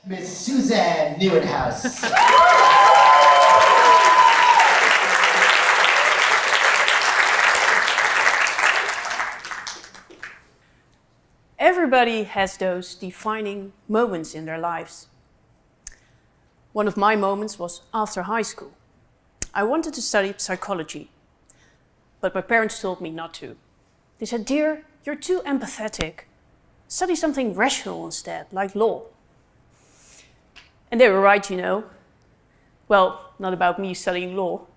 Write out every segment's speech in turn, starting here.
Miss Suzanne Nieuwenhuijs. Everybody has those defining moments in their lives. One of my moments was after high school. I wanted to study psychology, but my parents told me not to. They said, "Dear, you're too empathetic. Study something rational instead, like law." And they were right, you know. Well, not about me studying law,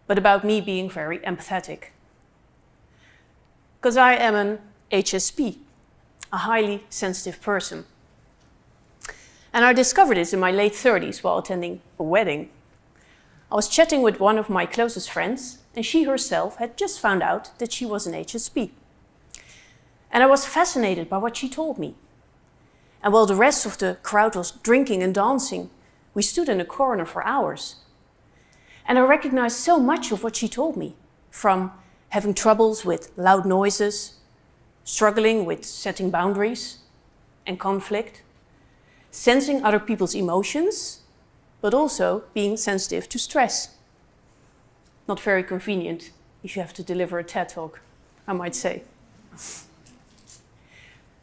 but about me being very empathetic. Because I am an HSP, a highly sensitive person. And I discovered this in my late 30s while attending a wedding. I was chatting with one of my closest friends, and she herself had just found out that she was an HSP. And I was fascinated by what she told me. And while the rest of the crowd was drinking and dancing, we stood in a corner for hours. And I recognized so much of what she told me, from having troubles with loud noises, struggling with setting boundaries and conflict, sensing other people's emotions, but also being sensitive to stress. Not very convenient if you have to deliver a TED talk, I might say.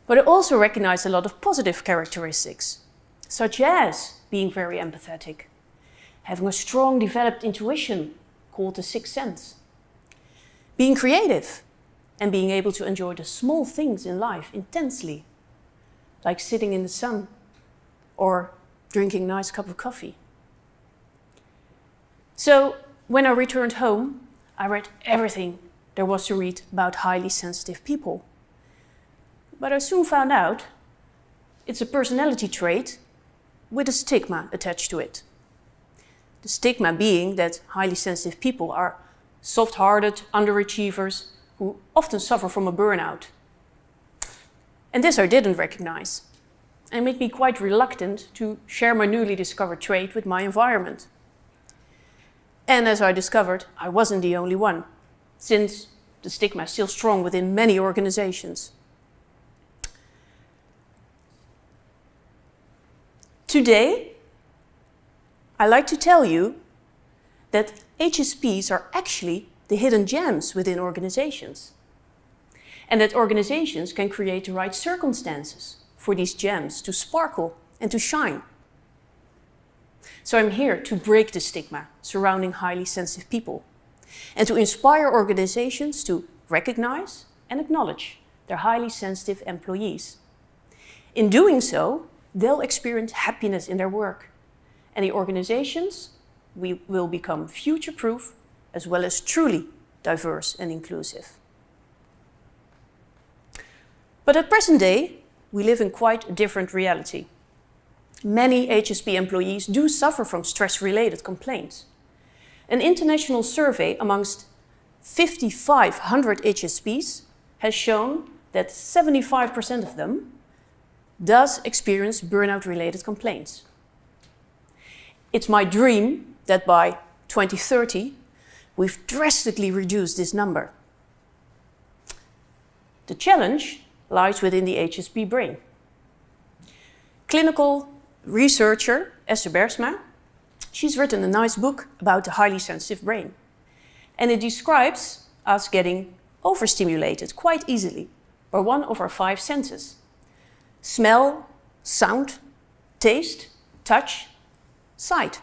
But I also recognize a lot of positive characteristics, such as being very empathetic, having a strong developed intuition called the sixth sense, being creative, and being able to enjoy the small things in life intensely, like sitting in the sun or drinking a nice cup of coffee. So when I returned home, I read everything there was to read about highly sensitive people. But I soon found out it's a personality trait with a stigma attached to it. The stigma being that highly sensitive people are soft-hearted underachievers who often suffer from a burnout. And this I didn't recognize, and made me quite reluctant to share my newly discovered trait with my environment. And as I discovered, I wasn't the only one, since the stigma is still strong within many organizations. Today, I like to tell you that HSPs are actually the hidden gems within organizations, and that organizations can create the right circumstances for these gems to sparkle and to shine. So I'm here to break the stigma surrounding highly sensitive people and to inspire organizations to recognize and acknowledge their highly sensitive employees. In doing so, they'll experience happiness in their work, and the organizations will become future-proof as well as truly diverse and inclusive. But at present day, we live in quite a different reality. Many HSP employees do suffer from stress-related complaints. An international survey amongst 5,500 HSPs has shown that 75% of them does experience burnout-related complaints. It's my dream that by 2030, we've drastically reduced this number. The challenge lies within the HSP brain. Clinical researcher Esther Bergsma, she's written a nice book about the highly sensitive brain. And it describes us getting overstimulated quite easily by one of our 5 senses: smell, sound, taste, touch, sight.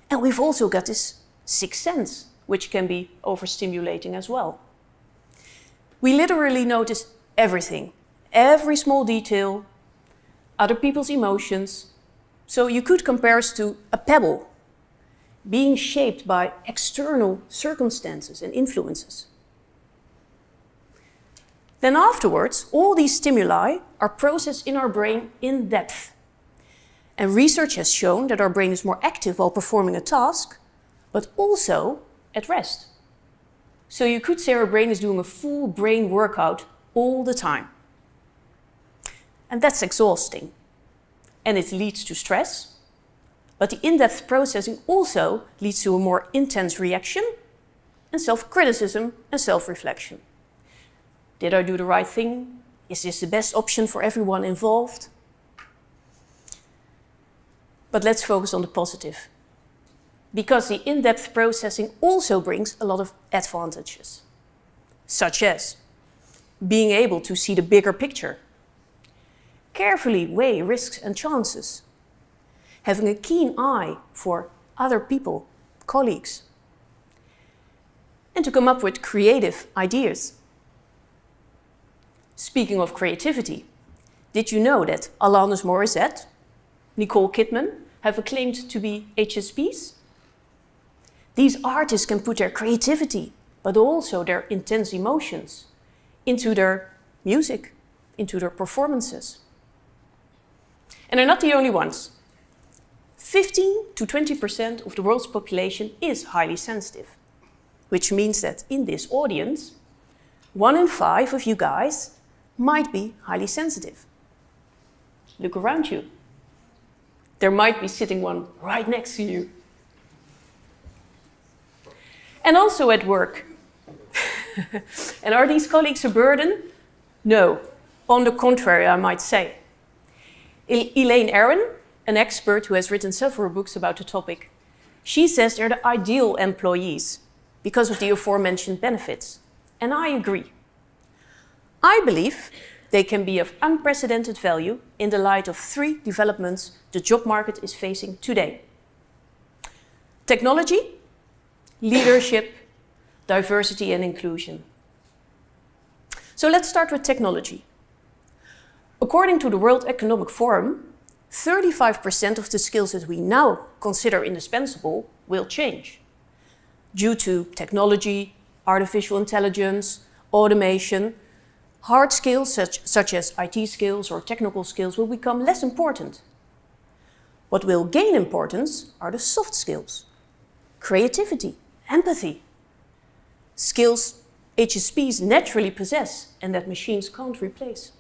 And we've also got this sixth sense, which can be overstimulating as well. We literally notice everything, every small detail, other people's emotions. So you could compare us to a pebble being shaped by external circumstances and influences. Then afterwards, all these stimuli are processed in our brain in depth. And research has shown that our brain is more active while performing a task, but also at rest. So you could say our brain is doing a full brain workout all the time. And that's exhausting. And it leads to stress. But the in-depth processing also leads to a more intense reaction and self-criticism and self-reflection. Did I do the right thing? Is this the best option for everyone involved? But let's focus on the positive. Because the in-depth processing also brings a lot of advantages, such as being able to see the bigger picture, carefully weigh risks and chances, having a keen eye for other people, colleagues, and to come up with creative ideas. Speaking of creativity, did you know that Alanis Morissette, Nicole Kidman have acclaimed to be HSPs? These artists can put their creativity, but also their intense emotions, into their music, into their performances. And they're not the only ones. 15 to 20% of the world's population is highly sensitive, which means that in this audience, 1 in 5 of you guys might be highly sensitive. Look around you. There might be sitting one right next to you. And also at work. And are these colleagues a burden? No, on the contrary, I might say. Elaine Aron, an expert who has written several books about the topic, she says they're the ideal employees because of the aforementioned benefits. And I agree. I believe they can be of unprecedented value in the light of 3 developments the job market is facing today: technology, leadership, diversity and inclusion. So let's start with technology. According to the World Economic Forum, 35% of the skills that we now consider indispensable will change due to technology, artificial intelligence, automation. Hard skills such as IT skills or technical skills will become less important. What will gain importance are the soft skills: creativity, empathy, skills HSPs naturally possess and that machines can't replace.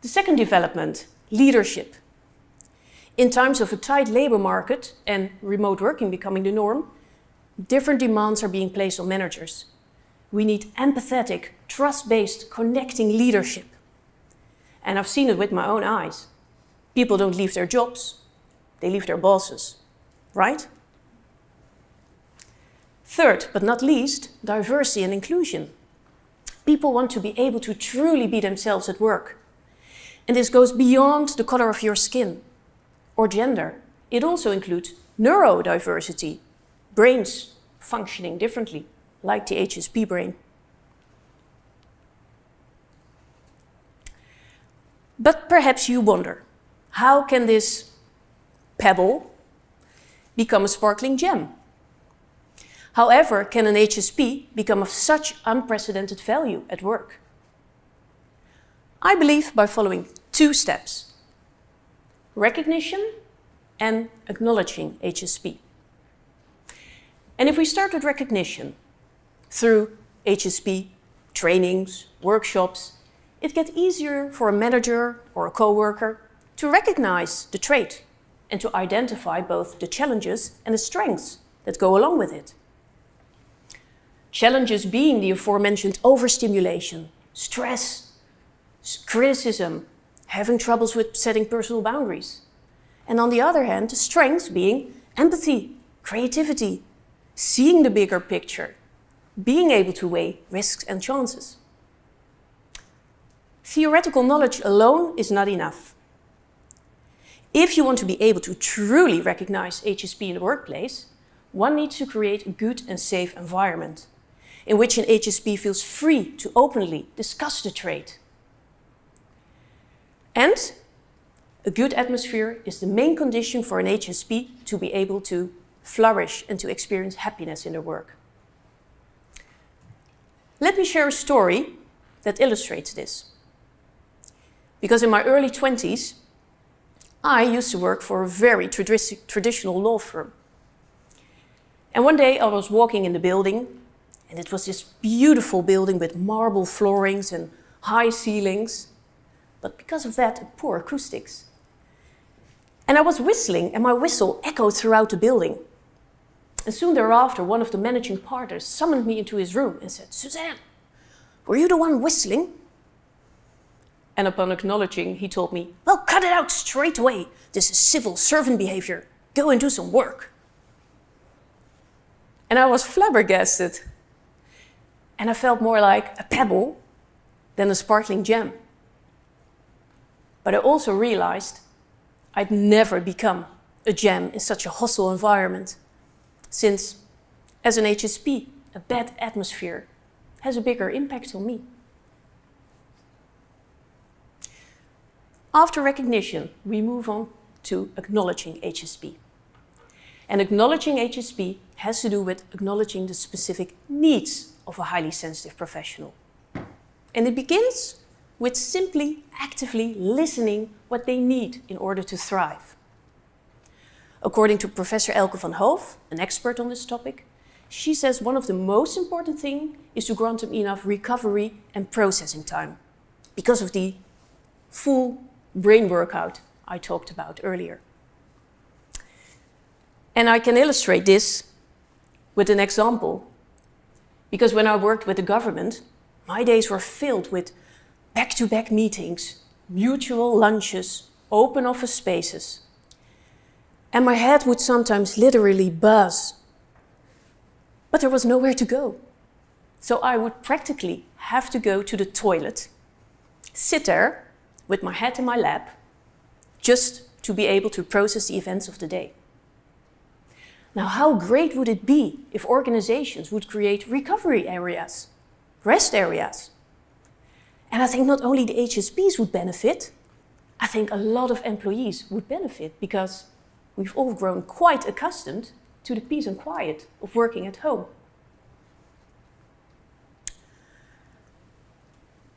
The second development, leadership. In times of a tight labor market and remote working becoming the norm, different demands are being placed on managers. We need empathetic, trust-based, connecting leadership. And I've seen it with my own eyes. People don't leave their jobs, they leave their bosses, right? Third, but not least, diversity and inclusion. People want to be able to truly be themselves at work. And this goes beyond the color of your skin or gender. It also includes neurodiversity, brains functioning differently, like the HSP brain. But perhaps you wonder, how can this pebble become a sparkling gem? However, can an HSP become of such unprecedented value at work? I believe by following 2 steps: recognition and acknowledging HSP. And if we start with recognition, through HSP trainings, workshops, it gets easier for a manager or a coworker to recognize the trait and to identify both the challenges and the strengths that go along with it. Challenges being the aforementioned overstimulation, stress, criticism, having troubles with setting personal boundaries. And on the other hand, the strengths being empathy, creativity, seeing the bigger picture, being able to weigh risks and chances. Theoretical knowledge alone is not enough. If you want to be able to truly recognize HSP in the workplace, one needs to create a good and safe environment in which an HSP feels free to openly discuss the trait. And a good atmosphere is the main condition for an HSP to be able to flourish and to experience happiness in their work. Let me share a story that illustrates this. Because in my early 20s, I used to work for a very traditional law firm. And one day I was walking in the building, and it was this beautiful building with marble floorings and high ceilings, but because of that, poor acoustics. And I was whistling, and my whistle echoed throughout the building. And soon thereafter, one of the managing partners summoned me into his room and said, "Suzanne, were you the one whistling?" And upon acknowledging, he told me, "Well, cut it out straight away. This is civil servant behavior. Go and do some work." And I was flabbergasted. And I felt more like a pebble than a sparkling gem. But I also realized I'd never become a gem in such a hostile environment, since as an HSP, a bad atmosphere has a bigger impact on me. After recognition, we move on to acknowledging HSP. And acknowledging HSP has to do with acknowledging the specific needs of a highly sensitive professional. And it begins with simply actively listening what they need in order to thrive. According to Professor Elke van Hoof, an expert on this topic, she says one of the most important things is to grant them enough recovery and processing time because of the full brain workout I talked about earlier. And I can illustrate this with an example, because when I worked with the government, my days were filled with back-to-back meetings, mutual lunches, open office spaces. And my head would sometimes literally buzz. But there was nowhere to go. So I would practically have to go to the toilet, sit there with my head in my lap, just to be able to process the events of the day. Now, how great would it be if organizations would create recovery areas, rest areas? And I think not only the HSPs would benefit, I think a lot of employees would benefit, because we've all grown quite accustomed to the peace and quiet of working at home.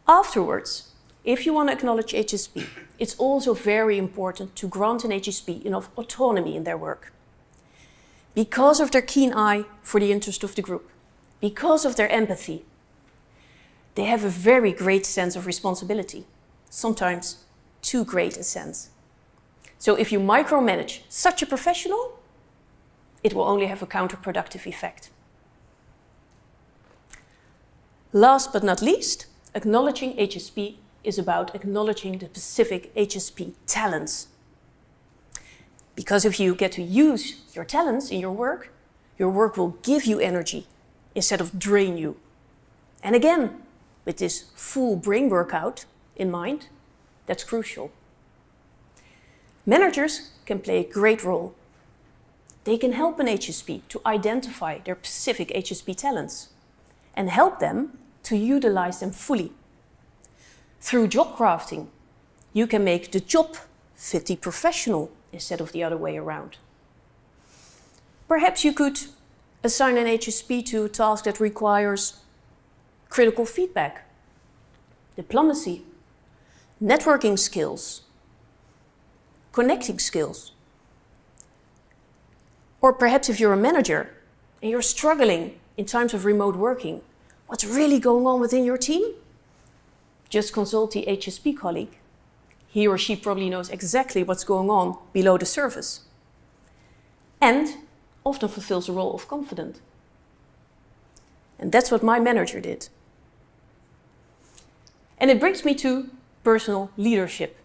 Afterwards, if you want to acknowledge HSP, it's also very important to grant an HSP enough autonomy in their work. Because of their keen eye for the interest of the group, because of their empathy, they have a very great sense of responsibility, sometimes too great a sense. So if you micromanage such a professional, it will only have a counterproductive effect. Last but not least, acknowledging HSP is about acknowledging the specific HSP talents. Because if you get to use your talents in your work will give you energy instead of drain you. And again, with this full brain workout in mind, that's crucial. Managers can play a great role. They can help an HSP to identify their specific HSP talents and help them to utilize them fully. Through job crafting, you can make the job fit the professional instead of the other way around. Perhaps you could assign an HSP to a task that requires critical feedback, diplomacy, networking skills, connecting skills. Or perhaps if you're a manager and you're struggling in times of remote working, what's really going on within your team? Just consult the HSP colleague. He or she probably knows exactly what's going on below the surface, and often fulfills the role of confidant. And that's what my manager did. And it brings me to personal leadership.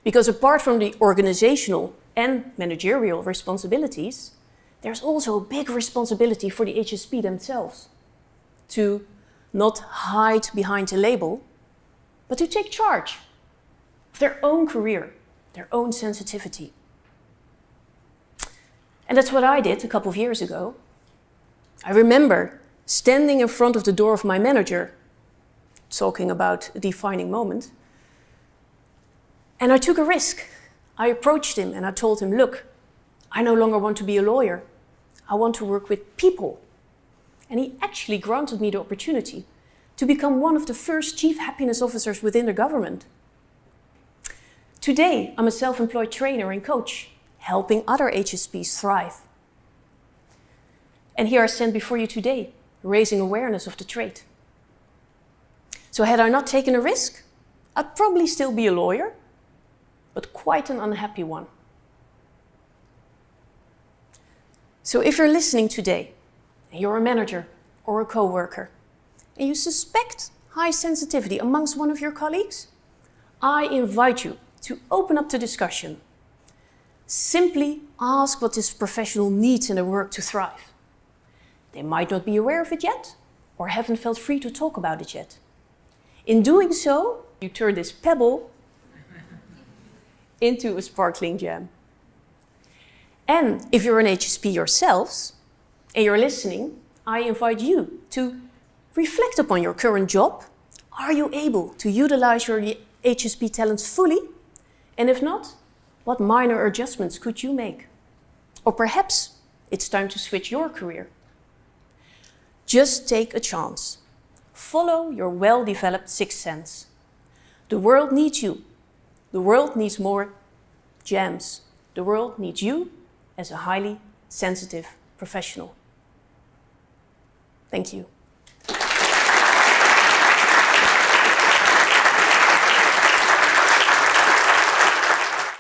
Because apart from the organizational and managerial responsibilities, there's also a big responsibility for the HSP themselves to not hide behind a label, but to take charge of their own career, their own sensitivity. And that's what I did a couple of years ago. I remember standing in front of the door of my manager, talking about a defining moment, and I took a risk. I approached him and I told him, look, I no longer want to be a lawyer. I want to work with people. And he actually granted me the opportunity to become one of the first chief happiness officers within the government. Today, I'm a self-employed trainer and coach, helping other HSPs thrive. And here I stand before you today, raising awareness of the trait. So had I not taken a risk, I'd probably still be a lawyer, but quite an unhappy one. So if you're listening today, and you're a manager or a co-worker, and you suspect high sensitivity amongst one of your colleagues? I invite you to open up the discussion. Simply ask what this professional needs in their work to thrive. They might not be aware of it yet, or haven't felt free to talk about it yet. In doing so, you turn this pebble into a sparkling gem. And if you're an HSP yourselves, and you're listening, I invite you to reflect upon your current job. Are you able to utilize your HSP talents fully? And if not, what minor adjustments could you make? Or perhaps it's time to switch your career. Just take a chance. Follow your well-developed sixth sense. The world needs you. The world needs more gems. The world needs you as a highly sensitive professional. Thank you.